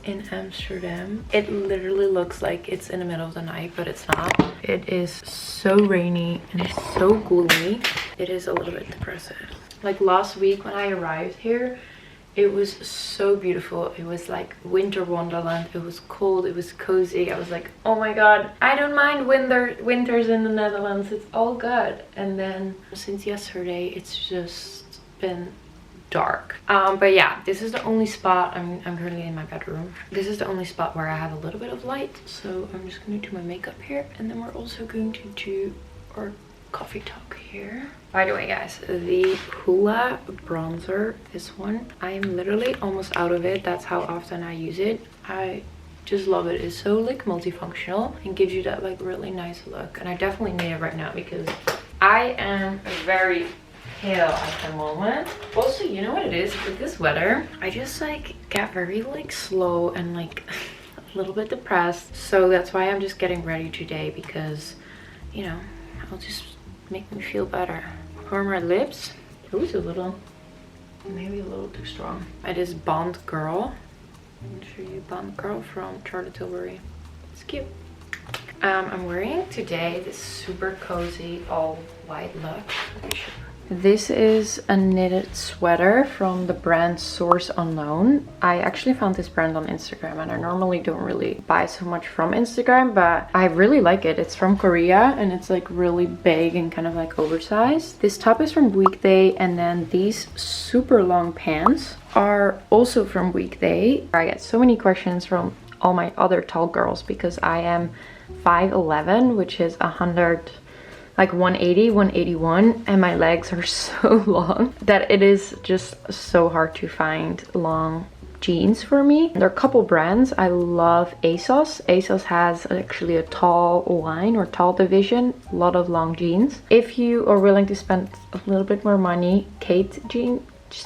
in Amsterdam. It literally looks like it's in the middle of the night, but it's not. It is so rainy and so gloomy. It is a little bit depressive. Like last week when I arrived here, it was so beautiful. It was like winter wonderland. It was cold, it was cozy. I was like, oh my god, I don't mind winters in the Netherlands, it's all good. And then since yesterday it's just been dark. But yeah, this is the only spot. I'm currently in my bedroom. This is the only spot where I have a little bit of light, so I'm just gonna do my makeup here, and then we're also going to do our coffee talk here. By the way guys, the Hoola bronzer, this one, I am literally almost out of it. That's how often I use it. I just love it. It's so like multifunctional and gives you that like really nice look, and I definitely need it right now because I am very pale at the moment. Also, you know what it is with this weather, I just like get very like slow and like a little bit depressed. So that's why I'm just getting ready today, because you know, I'll just make me feel better. For my lips, it was a little, maybe a little too strong. It is Bond Girl. I'll show you Bond Girl from Charlotte Tilbury. It's cute. I'm wearing today this super cozy all white look. Let me show you. This is a knitted sweater from the brand Source Unknown. I actually found this brand on Instagram, and I normally don't really buy so much from Instagram, but I really like it. It's from Korea and it's like really big and kind of like oversized. This top is from Weekday, and then these super long pants are also from Weekday. I get so many questions from all my other tall girls because I am 5'11", which is 180, 181, and my legs are so long that it is just so hard to find long jeans for me. There are a couple brands. I love ASOS. ASOS has actually a tall line or tall division, a lot of long jeans. If you are willing to spend a little bit more money, Kate Jeans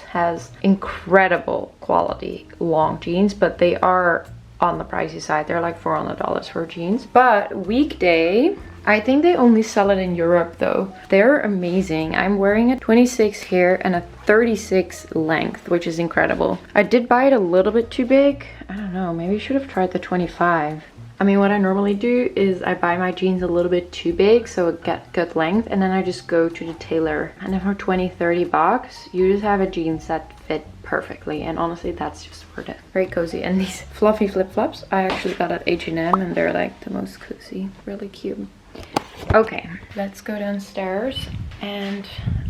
has incredible quality long jeans, but they are on the pricey side. They're like $400 for jeans. But Weekday, I think they only sell it in Europe though. They're amazing. I'm wearing a 26 here and a 36 length, which is incredible. I did buy it a little bit too big. I don't know, maybe I should have tried the 25. I mean, what I normally do is I buy my jeans a little bit too big so it get good length, and then I just go to the tailor. And then for 20-30 bucks, you just have a jeans that fit perfectly, and honestly that's just worth it. Very cozy. And these fluffy flip-flops I actually got at H&M, and they're like the most cozy, really cute. Okay, let's go downstairs, and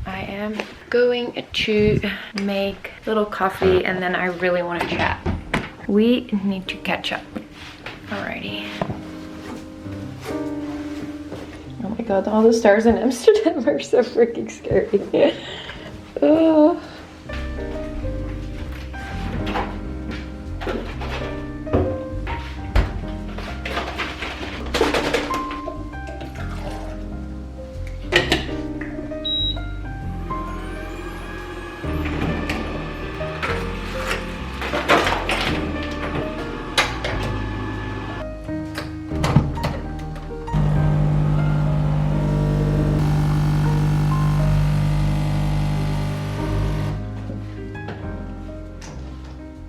I am going to make a little coffee, and then I really want to chat. We need to catch up. Alrighty. Oh my god, all the stars in Amsterdam are so freaking scary. Oh.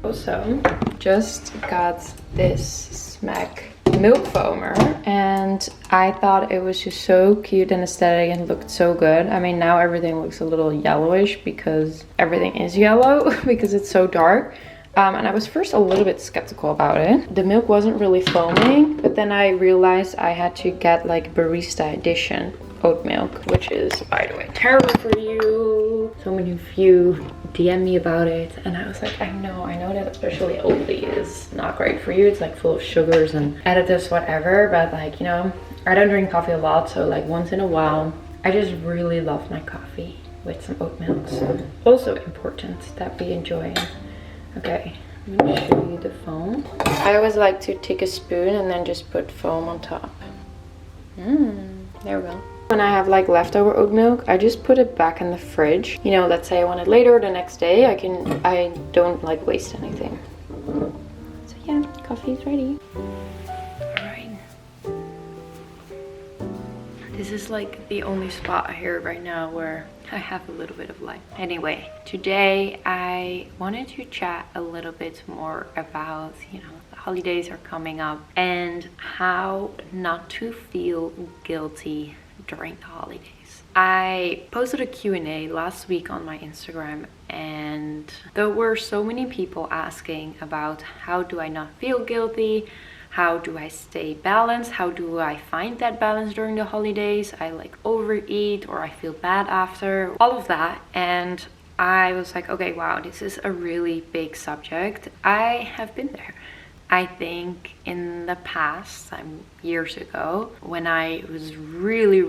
Also, just got this Smack milk foamer, and I thought it was just so cute and aesthetic and looked so good. I mean, now everything looks a little yellowish because everything is yellow because it's so dark. And I was first a little bit skeptical about it. The milk wasn't really foaming, but then I realized I had to get like barista edition oat milk, which is, by the way, terrible for you. So many of you DM me about it, and I was like, I know that especially Oatly is not great for you. It's like full of sugars and additives, whatever, but like, you know, I don't drink coffee a lot, so like once in a while I just really love my coffee with some oat milk. So also important that we enjoy it. Okay, I'm gonna show you the foam. I always like to take a spoon and then just put foam on top. There we go. When I have like leftover oat milk, I just put it back in the fridge. You know, let's say I want it later or the next day, I don't like waste anything. So yeah, coffee is ready. Alright. This is like the only spot here right now where I have a little bit of light. Anyway, today I wanted to chat a little bit more about, you know, holidays are coming up and how not to feel guilty during the holidays. I posted a Q&A last week on my Instagram, and there were so many people asking about how do I not feel guilty, how do I stay balanced, how do I find that balance during the holidays, I like overeat or I feel bad after, all of that. And I was like, okay, wow, this is a really big subject. I have been there. I think in the past, years ago, when I was really,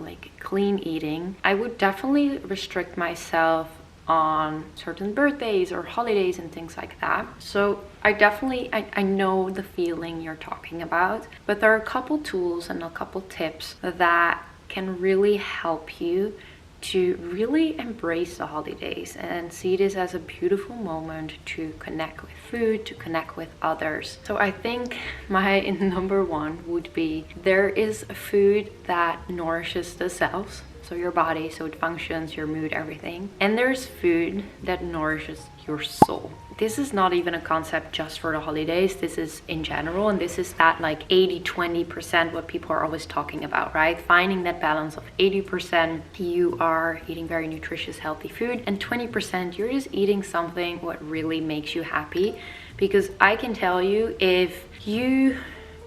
like clean eating, I would definitely restrict myself on certain birthdays or holidays and things like that. So I know the feeling you're talking about, but there are a couple tools and a couple tips that can really help you to really embrace the holidays and see this as a beautiful moment to connect with food, to connect with others. So I think my number one would be, there is food that nourishes the cells, so your body, so it functions, your mood, everything. And there's food that nourishes your soul. This is not even a concept just for the holidays. This is in general, and this is that like 80-20% what people are always talking about, right? Finding that balance of 80% you are eating very nutritious, healthy food, and 20% you're just eating something what really makes you happy. Because I can tell you, if you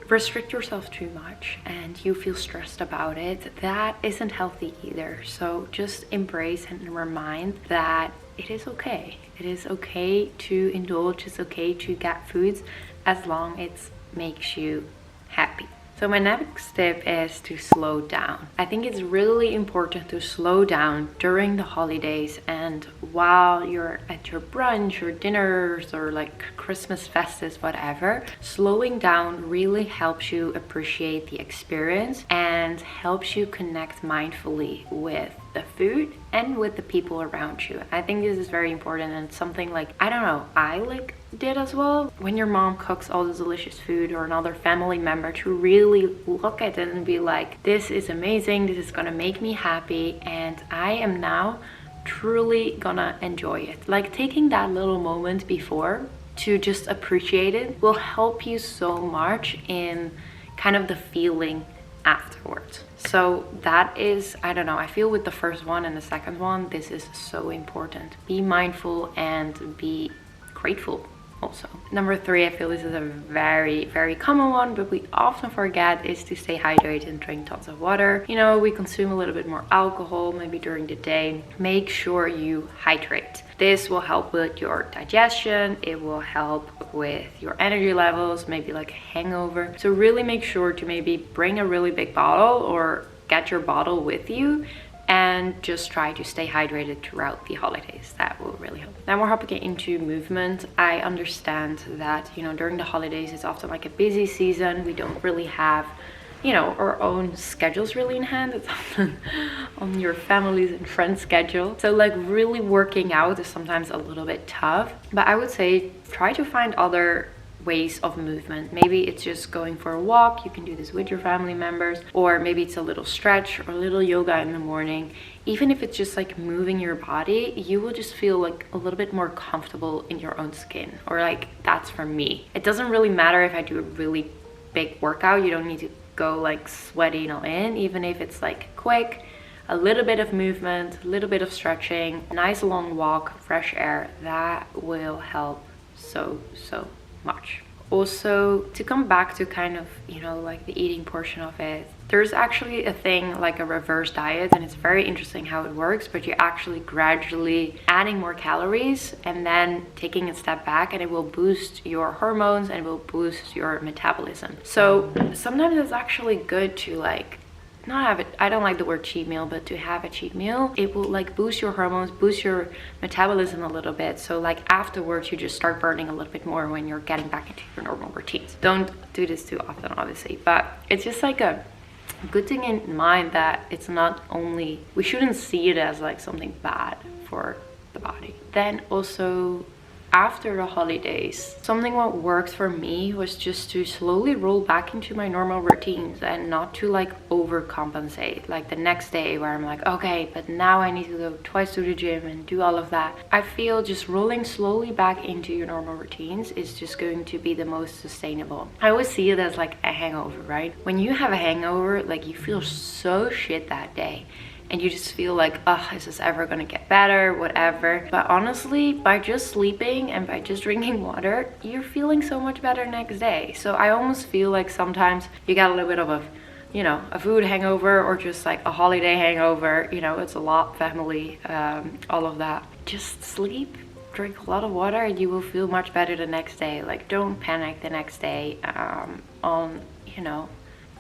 restrict yourself too much and you feel stressed about it, that isn't healthy either. So just embrace and remind that it is okay. It is okay to indulge, it's okay to get foods as long as it makes you happy. So my next tip is to slow down. I think it's really important to slow down during the holidays and while you're at your brunch or dinners or like Christmas festivals, whatever. Slowing down really helps you appreciate the experience and helps you connect mindfully with the food and with the people around you. I think this is very important, and it's something like, I don't know, I like did as well. When your mom cooks all this delicious food, or another family member, to really look at it and be like, this is amazing, this is gonna make me happy, and I am now truly gonna enjoy it. Like taking that little moment before to just appreciate it will help you so much in kind of the feeling afterwards. So that is, I don't know, I feel with the first one and the second one, this is so important. Be mindful and be grateful also. Number 3, I feel this is a very, very common one, but we often forget, is to stay hydrated and drink tons of water. You know, we consume a little bit more alcohol maybe during the day. Make sure you hydrate. This will help with your digestion. It will help with your energy levels, maybe like a hangover. So really make sure to maybe bring a really big bottle or get your bottle with you and just try to stay hydrated throughout the holidays. That will really help. Now we're hopping into movement. I understand that, you know, during the holidays it's often like a busy season. We don't really have, you know, our own schedules really in hand. It's often on your family's and friends' schedule. So like really working out is sometimes a little bit tough. But I would say try to find other ways of movement. Maybe it's just going for a walk. You can do this with your family members, or maybe it's a little stretch or a little yoga in the morning. Even if it's just like moving your body, you will just feel like a little bit more comfortable in your own skin, or like that's for me. It doesn't really matter if I do a really big workout. You don't need to go like sweating all in. Even if it's like quick, a little bit of movement, a little bit of stretching, a nice long walk, fresh air, that will help so much. Also, to come back to kind of, you know, like the eating portion of it, there's actually a thing like a reverse diet, and it's very interesting how it works, but you're actually gradually adding more calories and then taking a step back, and it will boost your hormones and it will boost your metabolism. So sometimes it's actually good to like not have it, I don't like the word cheat meal, but to have a cheat meal, it will like boost your hormones, boost your metabolism a little bit. So like afterwards you just start burning a little bit more when you're getting back into your normal routines. Don't do this too often, obviously, but it's just like a good thing in mind that it's not only, we shouldn't see it as like something bad for the body. Then also after the holidays, something what worked for me was just to slowly roll back into my normal routines and not to like overcompensate. Like the next day where I'm like, okay, but now I need to go twice to the gym and do all of that. I feel just rolling slowly back into your normal routines is just going to be the most sustainable. I always see it as like a hangover, right? When you have a hangover, like you feel so shit that day. And you just feel like, oh, is this ever gonna get better, whatever. But honestly, by just sleeping and by just drinking water, you're feeling so much better next day. So I almost feel like sometimes you got a little bit of a, you know, a food hangover or just like a holiday hangover. You know, it's a lot, family, all of that. Just sleep, drink a lot of water, and you will feel much better the next day. Like, don't panic the next day on, you know,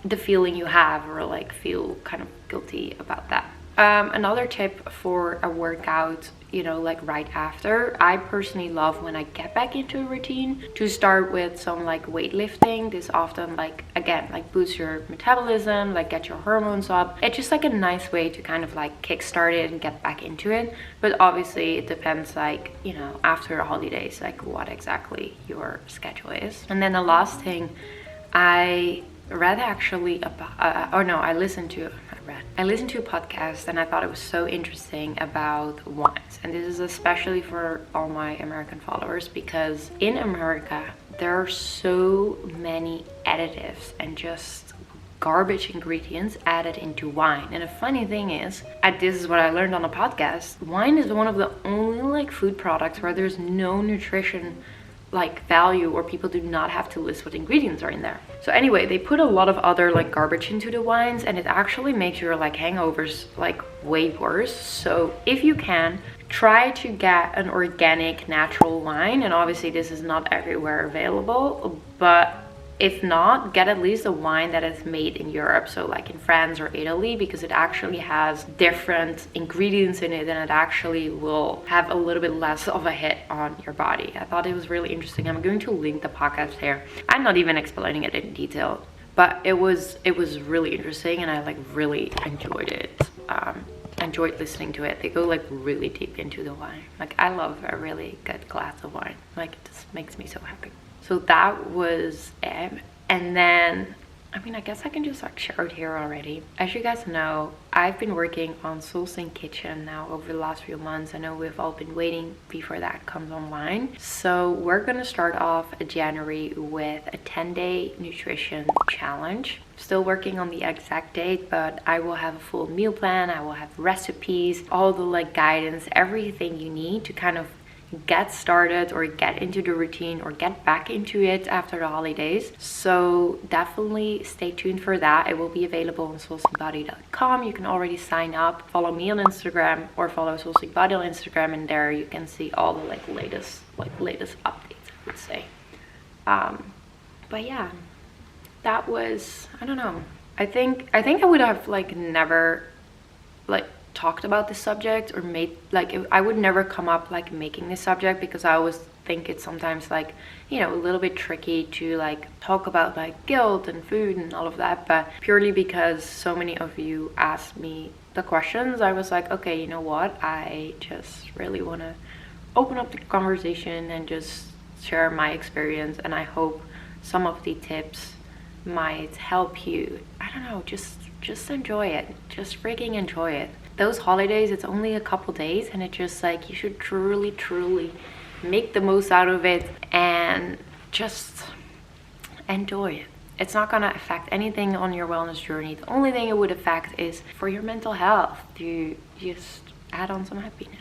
the feeling you have, or like feel kind of guilty about that. Another tip for a workout, you know, like right after, I personally love when I get back into a routine to start with some like weightlifting. This often like, again, like boosts your metabolism, like get your hormones up. It's just like a nice way to kind of like kickstart it and get back into it. But obviously it depends, like, you know, after the holidays, like what exactly your schedule is. And then the last thing, I listened to a podcast, and I thought it was so interesting about wines. And this is especially for all my American followers, because in America there are so many additives and just garbage ingredients added into wine. And the funny thing is, this is what I learned on a podcast, wine is one of the only like food products where there's no nutrition like value, or people do not have to list what ingredients are in there. So anyway, they put a lot of other like garbage into the wines, and it actually makes your like hangovers like way worse. So if you can, try to get an organic natural wine, and obviously this is not everywhere available, but if not, get at least a wine that is made in Europe, so like in France or Italy, because it actually has different ingredients in it, and it actually will have a little bit less of a hit on your body. I thought it was really interesting. I'm going to link the podcast here. I'm not even explaining it in detail, but it was really interesting, and I like really enjoyed it. Enjoyed listening to it. They go like really deep into the wine. Like, I love a really good glass of wine. Like, it just makes me so happy. So that was it. And then, I mean, I guess I can just like share it here already. As you guys know, I've been working on Soul Sink Kitchen now over the last few months. I know we've all been waiting before that comes online. So we're gonna start off January with a 10-day nutrition challenge. Still working on the exact date, but I will have a full meal plan. I will have recipes, all the like guidance, everything you need to kind of get started or get into the routine or get back into it after the holidays. So definitely stay tuned for that. It will be available on soulsinkbody.com. You can already sign up, follow me on Instagram, or follow Soul Sink Body on Instagram, and there you can see all the like latest updates, I would say. But yeah, that was, I don't know, I think I would have like never like talked about this subject, or made like, I would never come up like making this subject, because I always think it's sometimes like, you know, a little bit tricky to like talk about like guilt and food and all of that. But purely because so many of you asked me the questions, I was like, okay, you know what, I just really want to open up the conversation and just share my experience, and I hope some of the tips might help you. I don't know, just enjoy it. Just freaking enjoy it. Those holidays, it's only a couple days, and it's just like, you should truly make the most out of it and just enjoy it. It's not gonna affect anything on your wellness journey. The only thing it would affect is for your mental health, to just add on some happiness.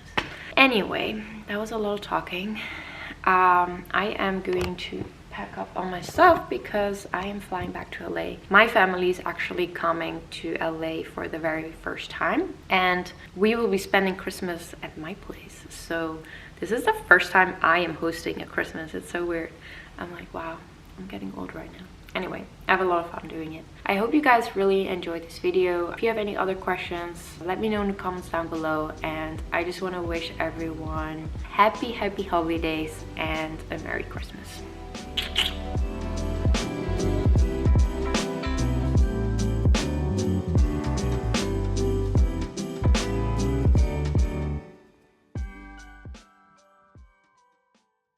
Anyway, that was a lot of talking. I am going to pack up all my stuff because I am flying back to LA. My family is actually coming to LA for the very first time, and we will be spending Christmas at my place. So this is the first time I am hosting a Christmas. It's so weird. I'm like, wow, I'm getting old right now. Anyway, I have a lot of fun doing it. I hope you guys really enjoyed this video. If you have any other questions, let me know in the comments down below. And I just want to wish everyone happy holidays and a Merry Christmas.